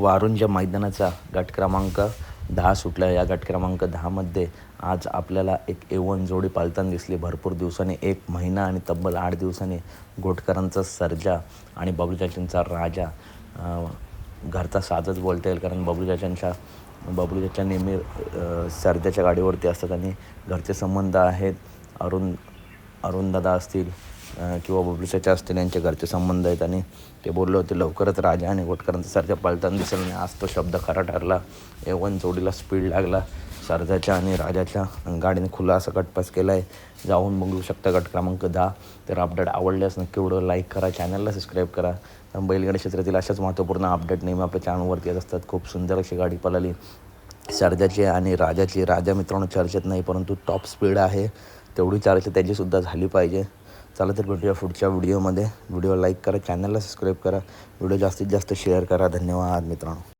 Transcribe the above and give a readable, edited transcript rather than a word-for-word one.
वारुंजा मैदानाचा गट क्रमांक 10 सुटला. या गट क्रमांक 10मध्ये आज आपल्याला एक A1 जोडी पाळताना दिसली. भरपूर दिवसांनी 1 महिना आणि तब्बल 8 दिवसांनी घोटकरांचा सर्जा आणि बबलू चाचांचा राजा, घरचा साजच बोलता येईल, कारण बबलू चाचा नेहमी सर्जाच्या गाडीवरती असतात आणि घरचे संबंध आहेत. अरुणदादा असतील किंवा बबलू चाचा असतील, यांचे घरचे संबंध आहेत आणि ते बोलले होते लवकरच राजा आणि घोटकरांचा सर्जा पळताना दिसेल. आणि आज तो शब्द खरा ठरला. A1 जोडीला स्पीड लागला. सर्जाच्या आणि राजाच्या गाडीने खुला असा गटपास केला आहे. जाऊन बघू शकता गट क्रमांक 10. तर अपडेट आवडल्यास नक्की व्हिडिओ लाईक करा, चॅनलला सबस्क्राईब करा. बैलगाडी क्षेत्रातील अशाच महत्त्वपूर्ण अपडेट नेहमी आपल्या चॅनलवरती येत असतात. खूप सुंदर अशी गाडी पळाली सर्जाची आणि राजाची. राजा मित्रांनो चर्चेत नाही, परंतु टॉप स्पीड आहे, तेवढी चर्चा त्याचीसुद्धा झाली पाहिजे. चला तर भेटूया पुढच्या व्हिडिओमध्ये. व्हिडिओ लाईक करा, चॅनलला सबस्क्राईब करा, व्हिडिओ जास्तीत जास्त शेअर करा. धन्यवाद मित्रांनो.